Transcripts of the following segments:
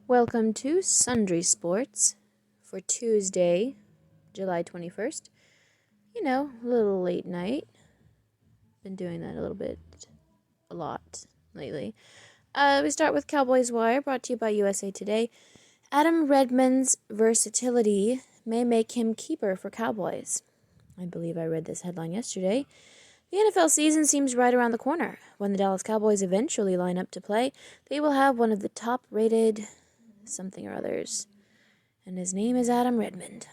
Welcome to Sundry Sports for Tuesday, July 21st. A little late night. Been doing that a lot lately. We start with Cowboys Wire, brought to you by USA Today. Adam Redmond's versatility may make him keeper for Cowboys. I believe I read this headline yesterday. The NFL season seems right around the corner. When the Dallas Cowboys eventually line up to play, they will have one of the top-rated something or others, and his name is Adam Redmond.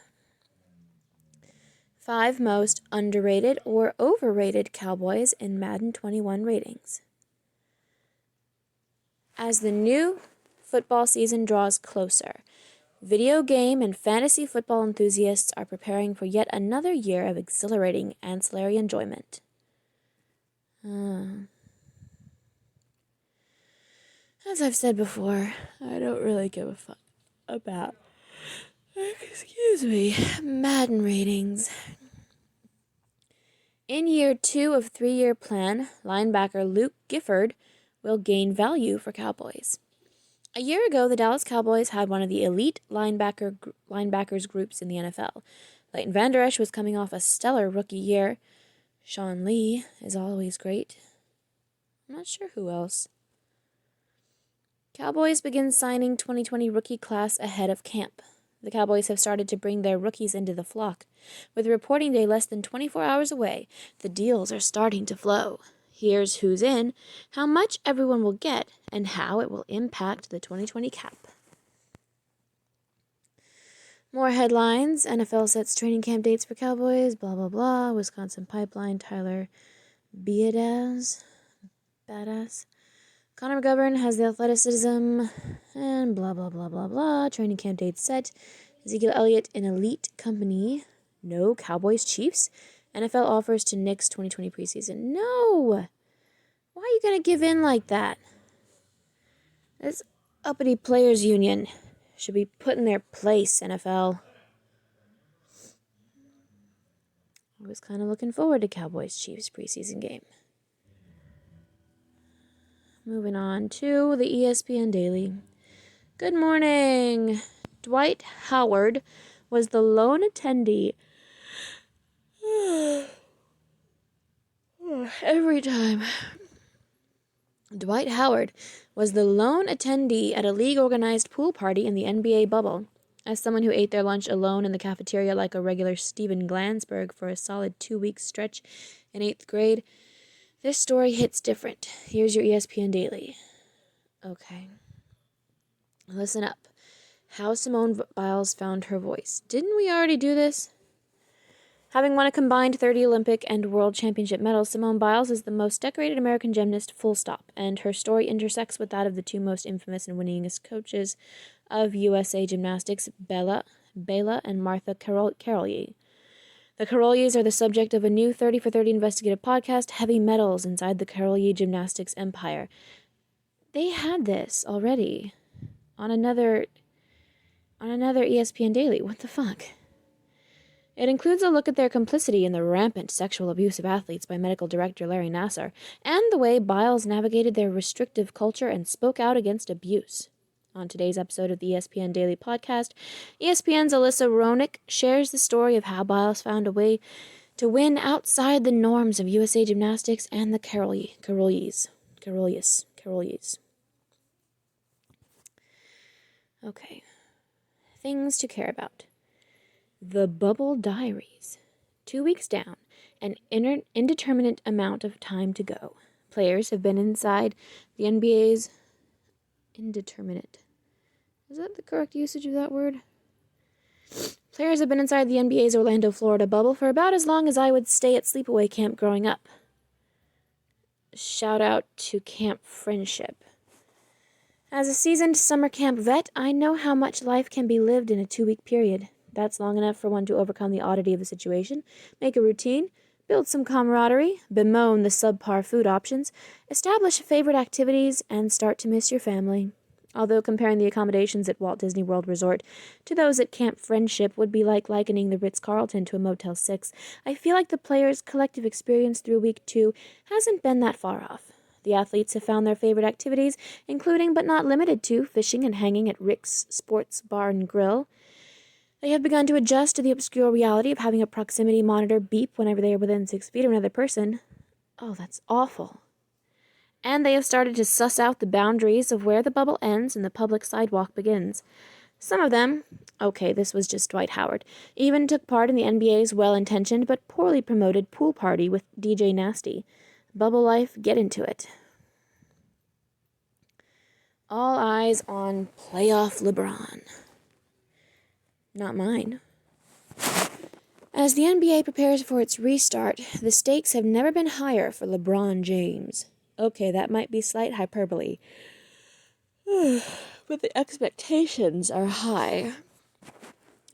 5 most underrated or overrated Cowboys in Madden 21 ratings. As the new football season draws closer, video game and fantasy football enthusiasts are preparing for yet another year of exhilarating ancillary enjoyment. As I've said before, I don't really give a fuck about, Madden ratings. In year 2 of 3-year plan, linebacker Luke Gifford will gain value for Cowboys. A year ago, the Dallas Cowboys had one of the elite linebackers groups in the NFL. Leighton Vander Esch was coming off a stellar rookie year. Sean Lee is always great. I'm not sure who else. Cowboys begin signing 2020 rookie class ahead of camp. The Cowboys have started to bring their rookies into the flock. With reporting day less than 24 hours away, the deals are starting to flow. Here's who's in, how much everyone will get, and how it will impact the 2020 cap. More headlines. NFL sets training camp dates for Cowboys, blah, blah, blah. Wisconsin Pipeline, Tyler Badass. Connor McGovern has the athleticism, and blah, blah, blah, blah, blah. Training camp dates set. Ezekiel Elliott in elite company. No Cowboys Chiefs. NFL offers to Knicks 2020 preseason. No! Why are you going to give in like that? This uppity players union should be put in their place, NFL. I was kind of looking forward to Cowboys Chiefs preseason game. Moving on to the ESPN Daily. Good morning. Dwight Howard was the lone attendee. Every time. Dwight Howard was the lone attendee at a league-organized pool party in the NBA bubble. As someone who ate their lunch alone in the cafeteria like a regular Steven Glansberg for a solid 2-week stretch in 8th grade, this story hits different. Here's your ESPN Daily. Okay. Listen up. How Simone Biles found her voice. Didn't we already do this? Having won a combined 30 Olympic and World Championship medals, Simone Biles is the most decorated American gymnast, full stop, and her story intersects with that of the two most infamous and winningest coaches of USA Gymnastics, Bela and Martha Karolyi. The Karolyis are the subject of a new 30 for 30 investigative podcast, Heavy Metals Inside the Karolyi Gymnastics Empire. They had this already on another ESPN Daily. What the fuck? It includes a look at their complicity in the rampant sexual abuse of athletes by medical director Larry Nassar, and the way Biles navigated their restrictive culture and spoke out against abuse. On today's episode of the ESPN Daily Podcast, ESPN's Alyssa Ronick shares the story of how Biles found a way to win outside the norms of USA Gymnastics and the Karolyis. Okay. Things to care about. The Bubble Diaries. 2 weeks down, an indeterminate amount of time to go. Players have been inside the NBA's indeterminate. Is that the correct usage of that word? Players have been inside the NBA's Orlando, Florida bubble for about as long as I would stay at sleepaway camp growing up. Shout out to Camp Friendship. As a seasoned summer camp vet, I know how much life can be lived in a 2-week period. That's long enough for one to overcome the oddity of the situation, make a routine, build some camaraderie, bemoan the subpar food options, establish favorite activities, and start to miss your family. Although comparing the accommodations at Walt Disney World Resort to those at Camp Friendship would be like likening the Ritz-Carlton to a Motel 6, I feel like the players' collective experience through week 2 hasn't been that far off. The athletes have found their favorite activities, including but not limited to fishing and hanging at Rick's Sports Bar and Grill. They have begun to adjust to the obscure reality of having a proximity monitor beep whenever they are within 6 feet of another person. Oh, that's awful. And they have started to suss out the boundaries of where the bubble ends and the public sidewalk begins. Some of them, okay, this was just Dwight Howard, even took part in the NBA's well-intentioned but poorly promoted pool party with DJ Nasty. Bubble life, get into it. All eyes on playoff LeBron. Not mine. As the NBA prepares for its restart, the stakes have never been higher for LeBron James. Okay, that might be slight hyperbole, but the expectations are high.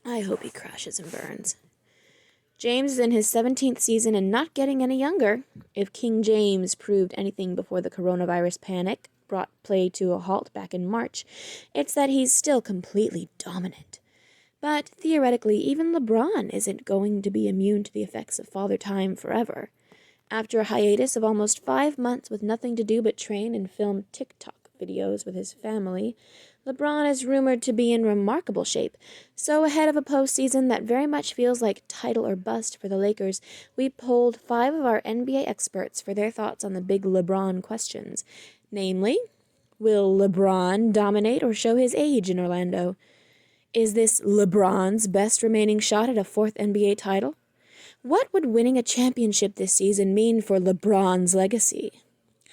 I hope he crashes and burns. James is in his 17th season and not getting any younger. If King James proved anything before the coronavirus panic brought play to a halt back in March, it's that he's still completely dominant. But theoretically, even LeBron isn't going to be immune to the effects of father time forever. After a hiatus of almost 5 months with nothing to do but train and film TikTok videos with his family, LeBron is rumored to be in remarkable shape. So ahead of a postseason that very much feels like title or bust for the Lakers, we polled 5 of our NBA experts for their thoughts on the big LeBron questions. Namely, will LeBron dominate or show his age in Orlando? Is this LeBron's best remaining shot at a 4th NBA title? What would winning a championship this season mean for LeBron's legacy?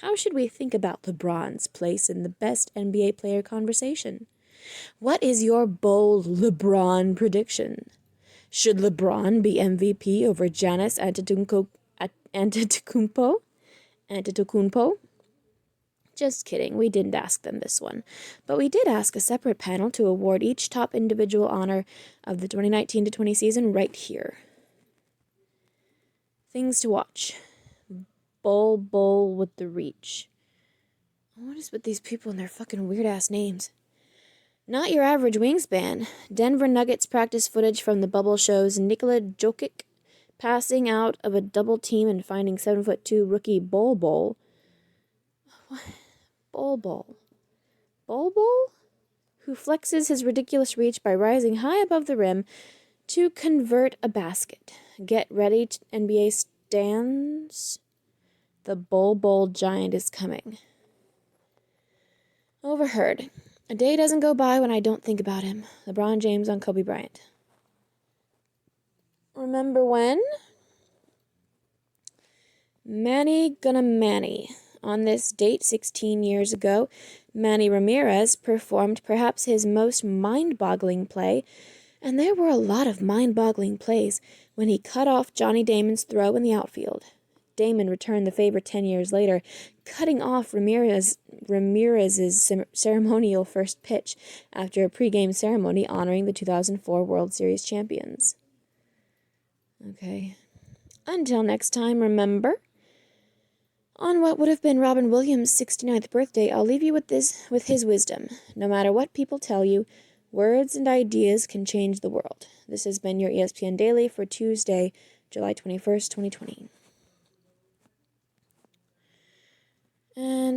How should we think about LeBron's place in the best NBA player conversation? What is your bold LeBron prediction? Should LeBron be MVP over Giannis Antetokounmpo? Just kidding, we didn't ask them this one. But we did ask a separate panel to award each top individual honor of the 2019-20 season right here. Things to watch. Bull with the reach. What is with these people and their fucking weird-ass names? Not your average wingspan. Denver Nuggets practice footage from the bubble shows Nikola Jokic passing out of a double team and finding 7'2" rookie Bol Bol. What? Bol Bol? Who flexes his ridiculous reach by rising high above the rim to convert a basket. Get ready, NBA stands. The Bol giant is coming. Overheard. A day doesn't go by when I don't think about him. LeBron James on Kobe Bryant. Remember when? Manny gonna Manny. On this date 16 years ago, Manny Ramirez performed perhaps his most mind-boggling play, and there were a lot of mind-boggling plays when he cut off Johnny Damon's throw in the outfield. Damon returned the favor 10 years later, cutting off Ramirez's ceremonial first pitch after a pregame ceremony honoring the 2004 World Series champions. Okay. Until next time, remember, on what would have been Robin Williams' 69th birthday, I'll leave you with his wisdom. No matter what people tell you, words and ideas can change the world. This has been your ESPN Daily for Tuesday, July 21st, 2020. And